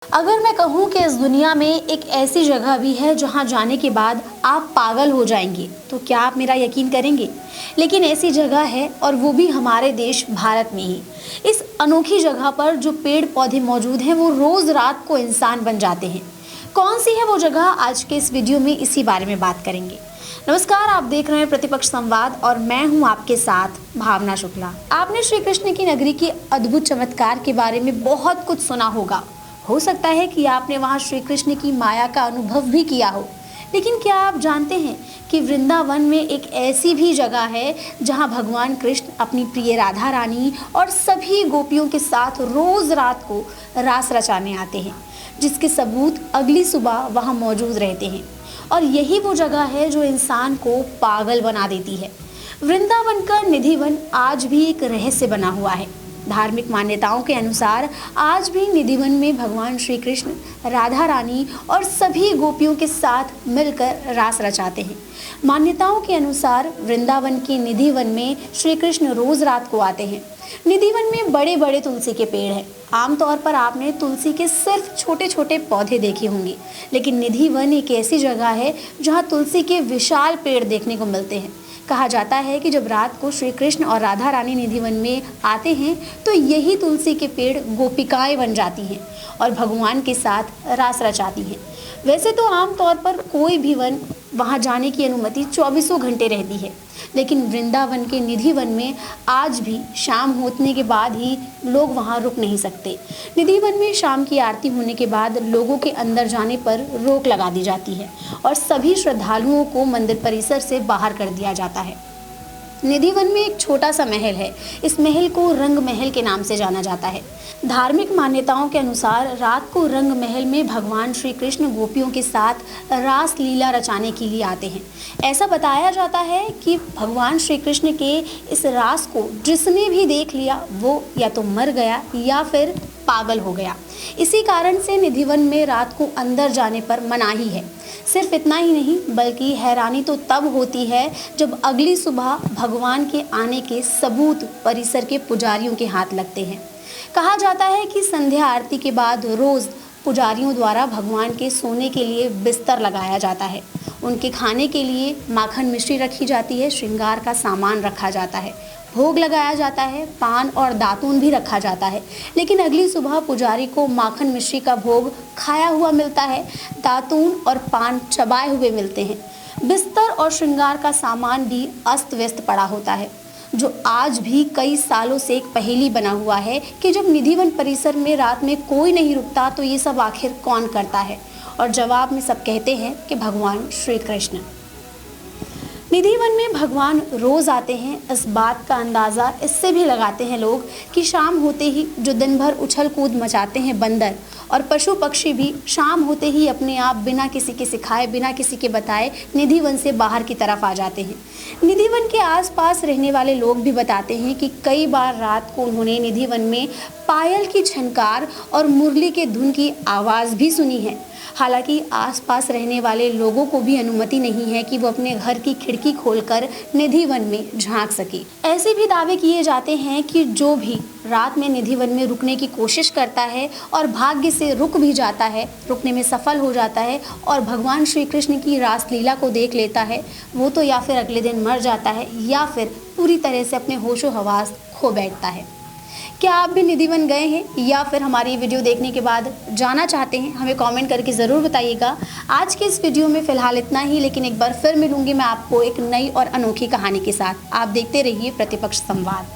अगर मैं कहूँ कि इस दुनिया में एक ऐसी जगह भी है जहाँ जाने के बाद आप पागल हो जाएंगे, तो क्या आप मेरा यकीन करेंगे? लेकिन ऐसी जगह है और वो भी हमारे देश भारत में ही। इस अनोखी जगह पर जो पेड़ पौधे मौजूद हैं वो रोज रात को इंसान बन जाते हैं। कौन सी है वो जगह, आज के इस वीडियो में इसी बारे में बात करेंगे। नमस्कार, आप देख रहे हैं प्रतिपक्ष संवाद और मैं हूं आपके साथ भावना शुक्ला। आपने श्री कृष्ण की नगरी के अद्भुत चमत्कार के बारे में बहुत कुछ सुना होगा। हो सकता है कि आपने वहां श्री कृष्ण की माया का अनुभव भी किया हो, लेकिन क्या आप जानते हैं कि वृंदावन में एक ऐसी भी जगह है जहां भगवान कृष्ण अपनी प्रिय राधा रानी और सभी गोपियों के साथ रोज रात को रास रचाने आते हैं, जिसके सबूत अगली सुबह वहां मौजूद रहते हैं। और यही वो जगह है जो इंसान को पागल बना देती है। वृंदावन का निधिवन आज भी एक रहस्य बना हुआ है। धार्मिक मान्यताओं के अनुसार आज भी निधिवन में भगवान श्री कृष्ण राधा रानी और सभी गोपियों के साथ मिलकर रास रचाते हैं। मान्यताओं के अनुसार वृंदावन के निधिवन में श्री कृष्ण रोज रात को आते हैं। निधिवन में बड़े बड़े तुलसी के पेड़ हैं। आमतौर पर आपने तुलसी के सिर्फ छोटे छोटे पौधे देखे होंगे, लेकिन निधिवन एक ऐसी जगह है जहाँ तुलसी के विशाल पेड़ देखने को मिलते हैं। कहा जाता है कि जब रात को श्री कृष्ण और राधा रानी निधिवन में आते हैं तो यही तुलसी के पेड़ गोपिकाएं बन जाती हैं और भगवान के साथ रास रचाती हैं। वैसे तो आमतौर पर कोई भी वन वहां जाने की अनुमति 24 घंटे रहती है, लेकिन वृंदावन के निधिवन में आज भी शाम होने के बाद ही लोग वहां रुक नहीं सकते। निधिवन में शाम की आरती होने के बाद लोगों के अंदर जाने पर रोक लगा दी जाती है और सभी श्रद्धालुओं को मंदिर परिसर से बाहर कर दिया जाता है। निधिवन में एक छोटा सा महल है। इस महल को रंग महल के नाम से जाना जाता है। धार्मिक मान्यताओं के अनुसार रात को रंग महल में भगवान श्री कृष्ण गोपियों के साथ रास लीला रचाने के लिए आते हैं। ऐसा बताया जाता है कि भगवान श्री कृष्ण के इस रास को जिसने भी देख लिया वो या तो मर गया या फिर पागल हो गया। इसी कारण से निधिवन में रात को अंदर जाने पर मनाही है। सिर्फ इतना ही नहीं, बल्कि हैरानी तो तब होती है जब अगली सुबह भगवान के आने के सबूत परिसर के पुजारियों के हाथ लगते हैं। कहा जाता है कि संध्या आरती के बाद रोज पुजारियों द्वारा भगवान के सोने के लिए बिस्तर लगाया जाता है। उनके खाने के लिए माखन मिश्री रखी जाती है, श्रृंगार का सामान रखा जाता है, भोग लगाया जाता है, पान और दातून भी रखा जाता है। लेकिन अगली सुबह पुजारी को माखन मिश्री का भोग खाया हुआ मिलता है, दातून और पान चबाए हुए मिलते हैं। बिस्तर और श्रृंगार का सामान भी अस्त व्यस्त पड़ा होता है, जो आज भी कई सालों से एक पहेली बना हुआ है कि जब निधिवन परिसर में रात में कोई नहीं रुकता तो ये सब आखिर कौन करता है। और जवाब में सब कहते हैं कि भगवान श्री कृष्ण। निधिवन में भगवान रोज आते हैं। इस बात का अंदाज़ा इससे भी लगाते हैं लोग कि शाम होते ही जो दिन भर उछल कूद मचाते हैं बंदर और पशु पक्षी भी शाम होते ही अपने आप बिना किसी के सिखाए, बिना किसी के बताए निधिवन से बाहर की तरफ आ जाते हैं। निधिवन के आसपास रहने वाले लोग भी बताते हैं कि कई बार रात को उन्होंने निधिवन में पायल की झनकार और मुरली के धुन की आवाज़ भी सुनी है। हालांकि आसपास रहने वाले लोगों को भी अनुमति नहीं है कि वो अपने घर की खिड़की खोलकर निधिवन में झांक सके। ऐसे भी दावे किए जाते हैं कि जो भी रात में निधिवन में रुकने की कोशिश करता है और भाग्य से रुक भी जाता है, रुकने में सफल हो जाता है और भगवान श्री कृष्ण की रासलीला को देख लेता है, वो तो या फिर अगले दिन मर जाता है या फिर पूरी तरह से अपने होशो हवास खो बैठता है। क्या आप भी निधिवन गए हैं या फिर हमारी वीडियो देखने के बाद जाना चाहते हैं? हमें कमेंट करके ज़रूर बताइएगा। आज के इस वीडियो में फ़िलहाल इतना ही, लेकिन एक बार फिर मिलूंगी मैं आपको एक नई और अनोखी कहानी के साथ। आप देखते रहिए प्रतिपक्ष संवाद।